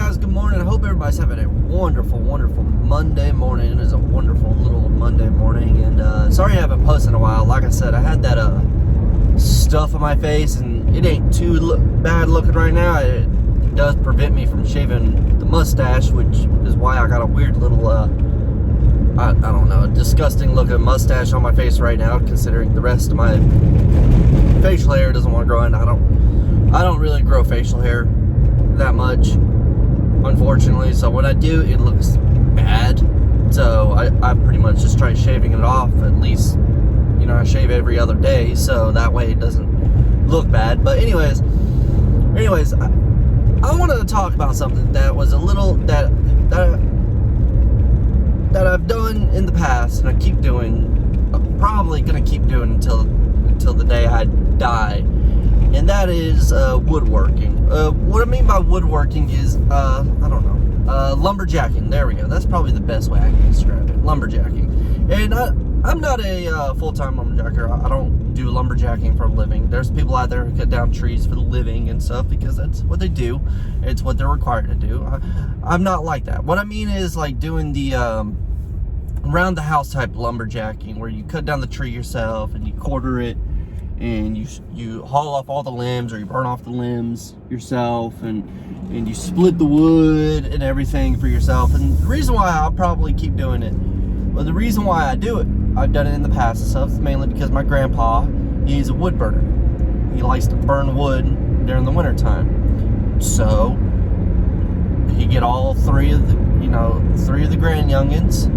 guys, good morning. I hope everybody's having a wonderful Monday morning. It is a wonderful little Monday morning, and sorry I haven't posted in a while. Like I said, I had that stuff on my face, and it ain't too bad looking right now. It does prevent me from shaving the mustache, which is why I got a weird little I don't know, disgusting looking mustache on my face right now, considering the rest of my facial hair doesn't want to grow in. I don't really grow facial hair that much, unfortunately, so when I do, it looks bad. So I pretty much just try shaving it off. At least, you know, I shave every other day, so that way it doesn't look bad. But anyways, I wanted to talk about something that was a little that I've done in the past, and I keep doing. I'm probably gonna keep doing until the day I die. And that is woodworking. What I mean by woodworking is, I don't know, lumberjacking. There we go. That's probably the best way I can describe it. Lumberjacking. And I'm not a full-time lumberjacker. I don't do lumberjacking for a living. There's people out there who cut down trees for the living and stuff because that's what they do. It's what they're required to do. I'm not like that. What I mean is like doing the around the house type lumberjacking, where you cut down the tree yourself and you quarter it, and you haul off all the limbs, or you burn off the limbs yourself, and you split the wood and everything for yourself. And the reason why I'll probably keep doing it, well, the reason why I do it, I've done it in the past and stuff, mainly because my grandpa, he's a wood burner. He likes to burn wood during the winter time. So he get all three of the grand youngins.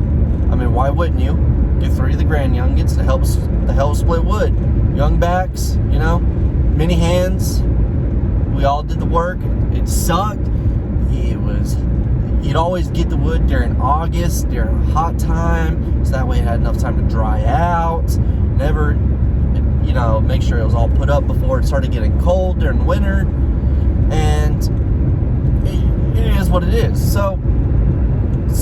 I mean, why wouldn't you get three of the grand youngins to help split wood? Young backs, you know, many hands. We all did the work. It sucked. You'd always get the wood during August, during a hot time, so that way it had enough time to dry out. Never, you know, make sure it was all put up before it started getting cold during the winter. And it is what it is. So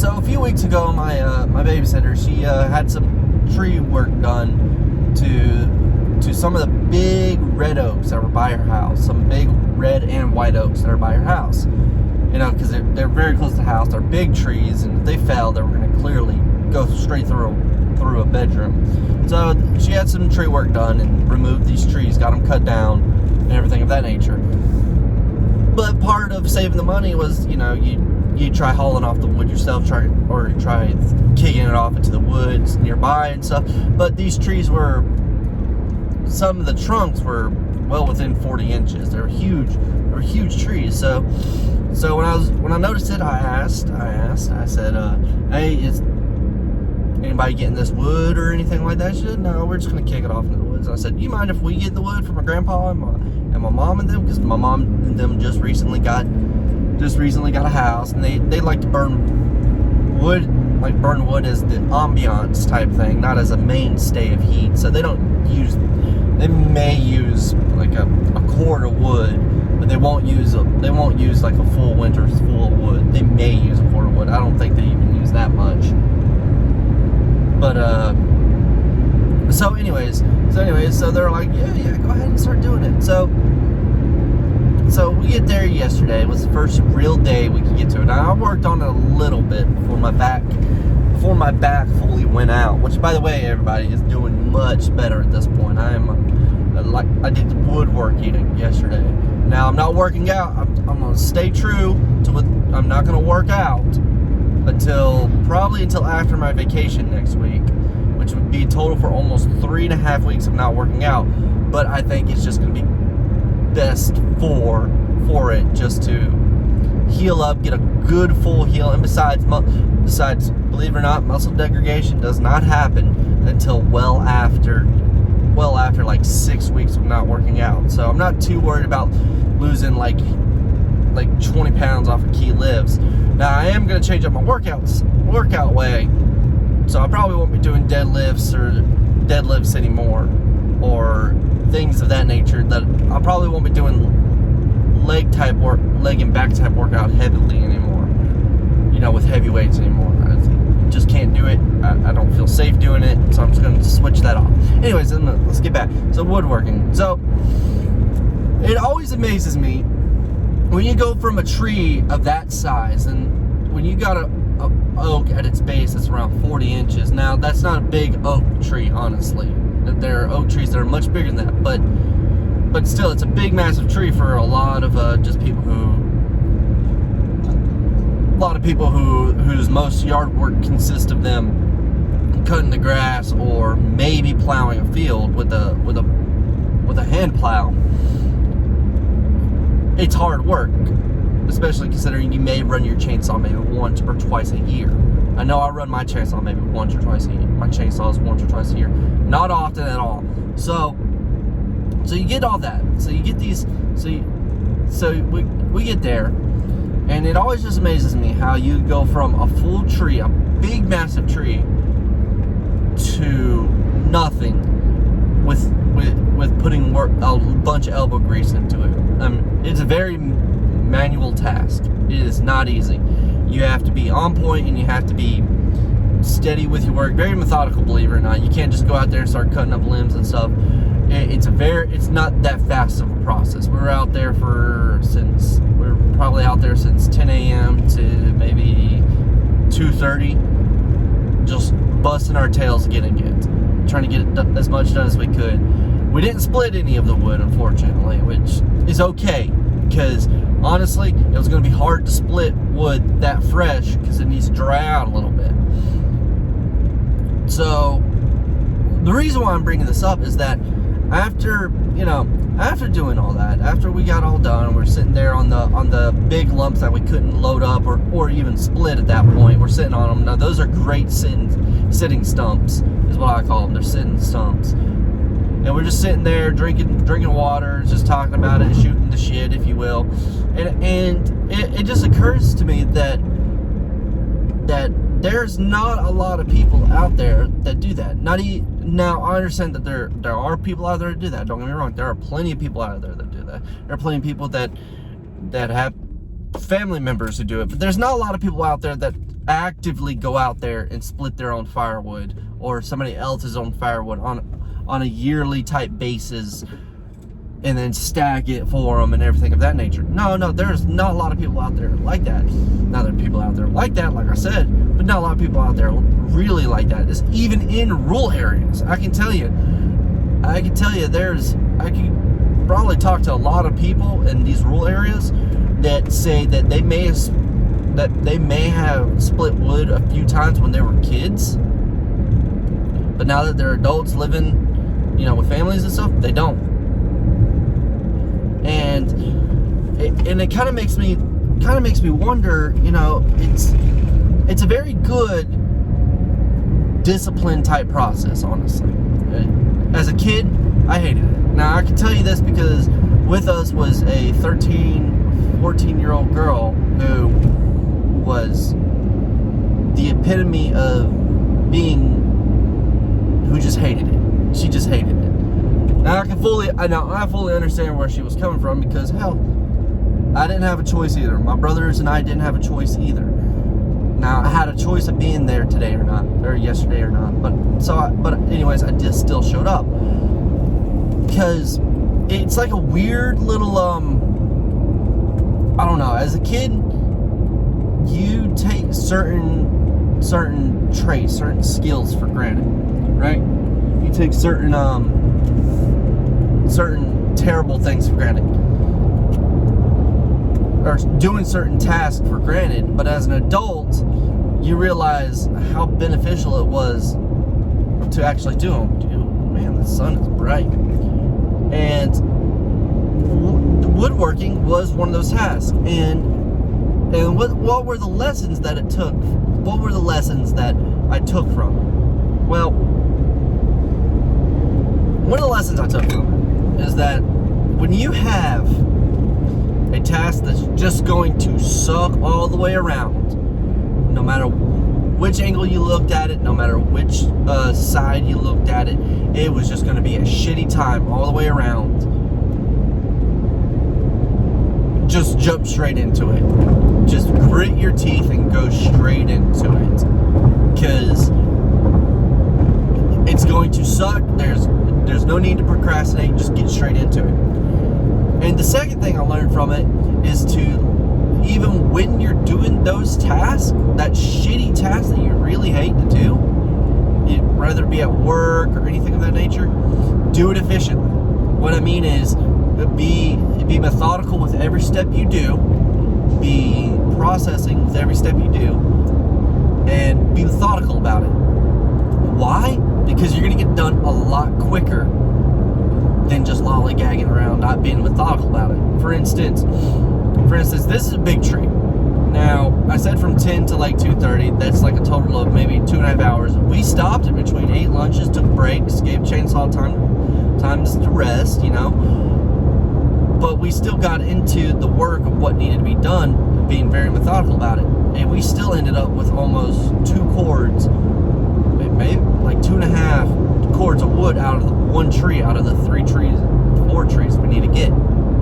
a few weeks ago, my babysitter, she had some tree work done to some of the big red oaks that were by her house. Some big red and white oaks that are by her house. You know, because they're very close to the house. They're big trees, and if they fell, they were going to clearly go straight through a bedroom. So she had some tree work done and removed these trees, got them cut down, and everything of that nature. But part of saving the money was, you know, you try hauling off the wood yourself, try kicking it off into the woods nearby and stuff. But these trees some of the trunks were well within 40 inches. They were huge trees. So when I noticed it, I asked, I said, hey, is anybody getting this wood or anything like that? She said, no, we're just gonna kick it off into the woods. And I said, you mind if we get the wood from my grandpa and my mom and them? Because my mom and them just recently got a house, and they like to burn wood as the ambiance type thing, not as a mainstay of heat. So they may use like a cord of wood, but they won't use like a full winter's full of wood. They may use a cord of wood. I don't think they even use that much. But so anyways, so they're like, yeah, go ahead and start doing it. So we get there yesterday. It was the first real day we could get to it. Now, I worked on it a little bit before my back fully went out, which, by the way, everybody, is doing much better at this point. I did the woodworking yesterday. Now, I'm not working out. I'm going to stay true to what I'm not going to work out until after my vacation next week, which would be a total for almost 3.5 weeks of not working out. But I think it's just going to be best for it just to heal up, get a good full heal. And besides, believe it or not, muscle degradation does not happen until well after like 6 weeks of not working out. So I'm not too worried about losing like 20 pounds off of key lifts. Now, I am going to change up my workout way, so I probably won't be doing deadlifts anymore, or things of that nature. That I probably won't be doing leg and back type workout heavily anymore, you know, with heavy weights anymore. I just can't do it. I don't feel safe doing it, so I'm just going to switch that off. Anyways, let's get back. So woodworking. So it always amazes me when you go from a tree of that size, and when you got a oak at its base that's around 40 inches, now that's not a big oak tree, honestly. There are oak trees that are much bigger than that, but still, it's a big, massive tree for a lot of people whose most yard work consists of them cutting the grass or maybe plowing a field with a hand plow. It's hard work, especially considering you may run your chainsaw maybe once or twice a year. I know I run my chainsaw maybe once or twice a year. My chainsaw is once or twice a year, not often at all. So you get all that. So you get these. So we get there, and it always just amazes me how you go from a full tree, a big massive tree, to nothing with putting a bunch of elbow grease into it. It's a very manual task. It is not easy. You have to be on point and you have to be steady with your work. Very methodical, believe it or not. You can't just go out there and start cutting up limbs and stuff. It's not that fast of a process. We're probably out there since 10 a.m. to maybe 2:30, just busting our tails getting it, trying to get as much done as we could. We didn't split any of the wood, unfortunately, which is okay, because honestly, it was going to be hard to split wood that fresh because it needs to dry out a little bit. So the reason why I'm bringing this up is that after doing all that, after we got all done, we're sitting there on the big lumps that we couldn't load up or even split at that point. We're sitting on them. Now those are great sitting stumps, is what I call them. They're sitting stumps. And we're just sitting there drinking water, just talking about it, shooting the shit, if you will. And it just occurs to me that there's not a lot of people out there that do that. Now, I understand that there are people out there that do that. Don't get me wrong. There are plenty of people out there that do that. There are plenty of people that have family members who do it. But there's not a lot of people out there that actively go out there and split their own firewood or somebody else's own firewood on a yearly type basis and then stack it for them and everything of that nature. No, there's not a lot of people out there like that. Now, there are people out there like that, like I said, but not a lot of people out there really like that. It's even in rural areas. I can tell you I can probably talk to a lot of people in these rural areas that say that they may have split wood a few times when they were kids, but now that they're adults living, with families and stuff, they don't. And it kind of makes me wonder. It's a very good discipline type process, honestly. As a kid, I hated it. Now I can tell you this because with us was a 14-year-old girl who was the epitome of who just hated it. She just hated it. Now I fully understand where she was coming from, because hell, I didn't have a choice either. My brothers and I didn't have a choice either. Now I had a choice of being there today or not, or yesterday or not. But anyways, I just still showed up because it's like a weird little I don't know. As a kid, you take certain traits, certain skills for granted, right? You take certain terrible things for granted, or doing certain tasks for granted. But as an adult, you realize how beneficial it was to actually do them. Dude, man, the sun is bright. And woodworking was one of those tasks. And what were the lessons that it took? What were the lessons that I took from it? Well, one of the lessons I took from it is that when you have a task that's just going to suck all the way around, no matter which angle you looked at it, no matter which side you looked at it, it was just going to be a shitty time all the way around. Just jump straight into it. Just grit your teeth and go straight into it, because it's going to suck. There's no need to procrastinate. Just get straight into it. And the second thing I learned from it is to, even when you're doing those tasks, that shitty task that you really hate to do, whether it be at work or anything of that nature, do it efficiently. What I mean is, be methodical with every step you do, be processing with every step you do, and be methodical about it. Why? Because you're going to get done a lot quicker than just lollygagging around, not being methodical about it. For instance, this is a big tree. Now, I said from 10 to like 2:30, that's like a total of maybe 2.5 hours. We stopped in between, ate lunches, took breaks, gave chainsaw times to rest, you know. But we still got into the work of what needed to be done, being very methodical about it. And we still ended up with almost 2 cords, maybe like 2.5 cords of wood out of the one tree, out of the 4 trees we need to get.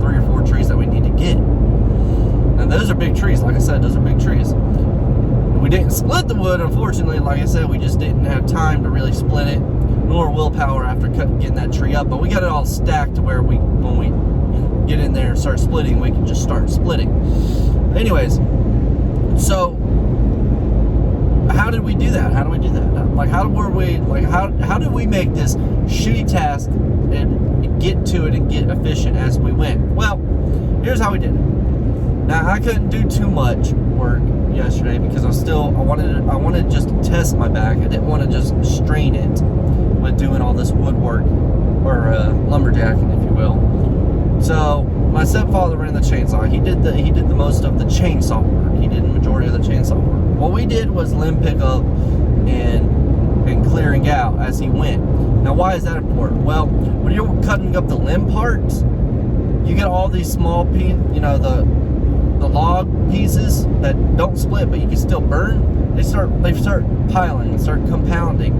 3 or 4 trees that we need to get. And those are big trees. Like I said, those are big trees. We didn't split the wood, unfortunately. Like I said, we just didn't have time to really split it, nor willpower after getting that tree up. But we got it all stacked to where when we get in there and start splitting, we can just start splitting. Anyways, so how did we do that? How did we make this shitty task and get to it and get efficient as we went? Well, here's how we did it. Now, I couldn't do too much work yesterday because I wanted just to test my back. I didn't want to just strain it with doing all this woodwork, or lumberjacking, if you will. So my stepfather ran the chainsaw. He did the most of the chainsaw work. He did the majority of the chainsaw work. What we did was limb pickup and clearing out as he went. Now, why is that important? Well, when you're cutting up the limb parts, you get all these small pieces, you know, the log pieces that don't split but you can still burn. They start piling and start compounding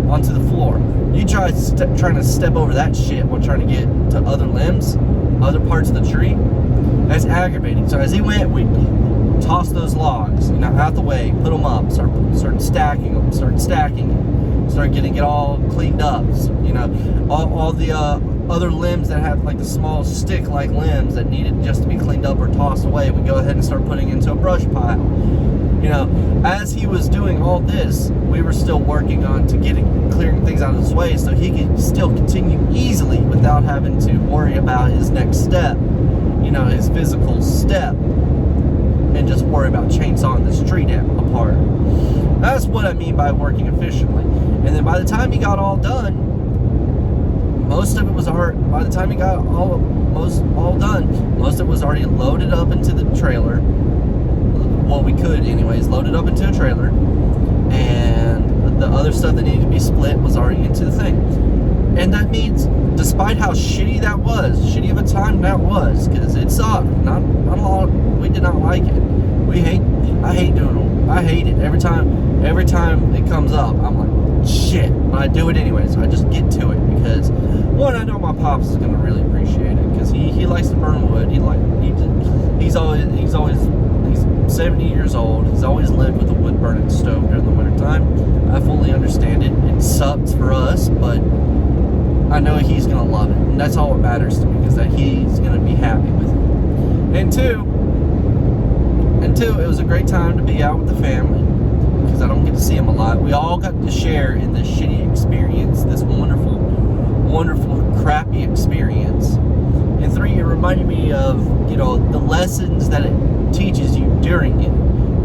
onto the floor. You trying to step over that shit while trying to get to other limbs, other parts of the tree. That's aggravating. So as he went, we tossed those logs, you know, out the way, put them up, start stacking them, start getting it all cleaned up. You know, all the other limbs that have like the small stick-like limbs that needed just to be cleaned up or tossed away, we go ahead and start putting into a brush pile. You know, as he was doing all this, we were still working on clearing things out of his way so he could still continue easily without having to worry about his next step, you know, his physical step, and just worry about chainsawing this tree down apart. That's what I mean by working efficiently. And then by the time he got all done, most of it was already, by the time he got all done, most of it was already loaded up into the trailer. Well, we could anyways, load it up into a trailer, and the other stuff that needed to be split was already into the thing. And that means, despite how shitty of a time that was, because it sucked, not a lot, we did not like it. I hate it. Every time it comes up, I'm like, shit, but I do it anyways. I just get to it because, one, I know my pops is gonna really appreciate it because he likes to burn wood. He's 70 years old. He's always lived with a wood burning stove during the wintertime. I fully understand it. It sucks for us, but I know he's gonna love it, and that's all that matters to me, is that he's gonna be happy with it. And two, it was a great time to be out with the family because I don't get to see him a lot. We all got to share in this shitty experience, this wonderful, crappy experience. And 3, it reminded me of, you know, the lessons that it teaches you during it.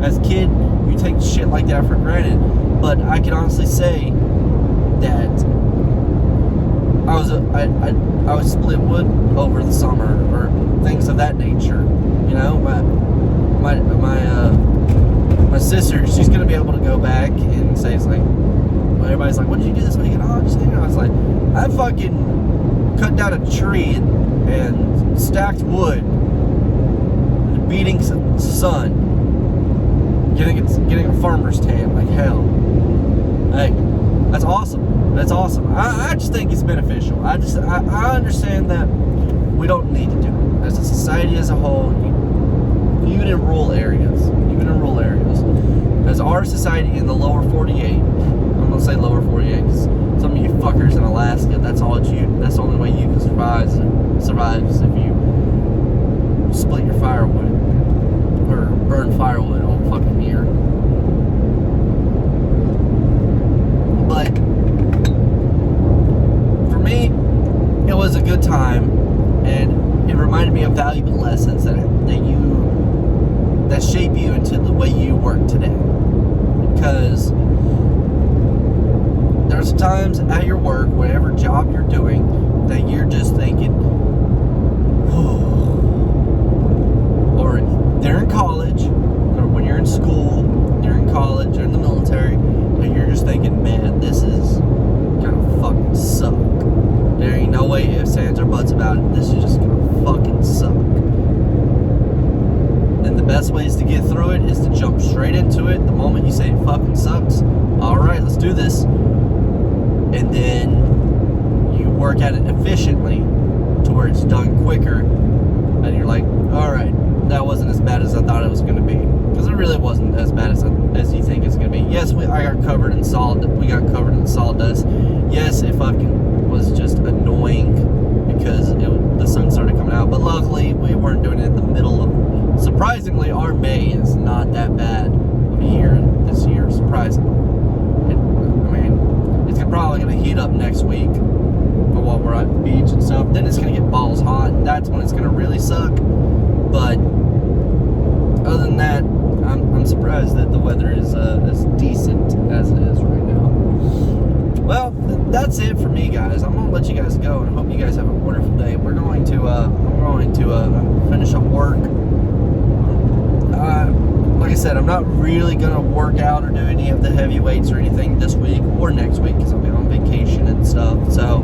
As a kid, you take shit like that for granted, but I can honestly say that I was split wood over the summer or things of that nature. You know, my sister, she's gonna be able to go back and say, it's like, everybody's like, what did you do this weekend? Oh, just, you know, I was like, I fucking cut down a tree and stacked wood in the beating sun, getting a farmer's tan like hell. Hey, that's awesome. I just think it's beneficial. I understand that we don't need to do it as a society as a whole, even in rural areas, as our society in the lower 48, I'm gonna say lower 48 because some of you fuckers in Alaska, that's the only way you can survive is if you split your firewood. valuable lessons that shape you into the way you work today. Because there's times at your work, whatever job you're doing, that you're just thinking, or they're in college, or when you're in school, you're in college, or in the military, and you're just thinking, man, this is gonna fucking suck. There ain't no way ifs, ands, or buts about it. This is just gonna fucking suck. And the best ways to get through it is to jump straight into it. The moment you say it fucking sucks, alright, let's do this. And then you work at it efficiently to where it's done quicker. And you're like, alright, that wasn't as bad as I thought it was going to be. Because it really wasn't as bad as you think it's going to be. Yes, we got covered in sawdust. Yes, it fucking was just annoying because the sun started coming out. But luckily, we weren't doing it in the middle of... Surprisingly, our May is not that bad of a year this year, surprisingly. It's probably going to heat up next week while we're at the beach and stuff. Then it's going to get balls hot, and that's when it's going to really suck. But other than that, I'm surprised that the weather is as decent as it is right now. Well, that's it for me, guys. I'm going to let you guys go, and I hope you guys have a wonderful day. I'm going to finish up work. Like I said, I'm not really going to work out or do any of the heavy weights or anything this week or next week because I'll be on vacation and stuff. So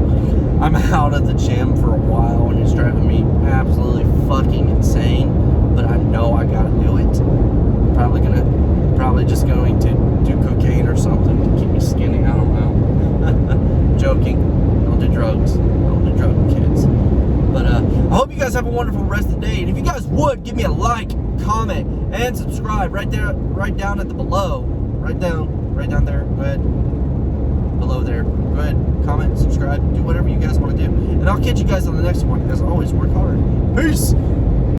I'm out of the gym for a while and it's driving me absolutely fucking insane. But I know I got to do it. Probably just going to do cocaine or something to keep me skinny. I don't know. Joking. Don't do drugs. Don't do drugs, kids. But I hope you guys have a wonderful rest of the day. And if you guys would, give me a like, comment, and subscribe right down at the below. Right down there. Go ahead. Below there. Go ahead. Comment, subscribe, do whatever you guys want to do. And I'll catch you guys on the next one. As always, work hard. Peace.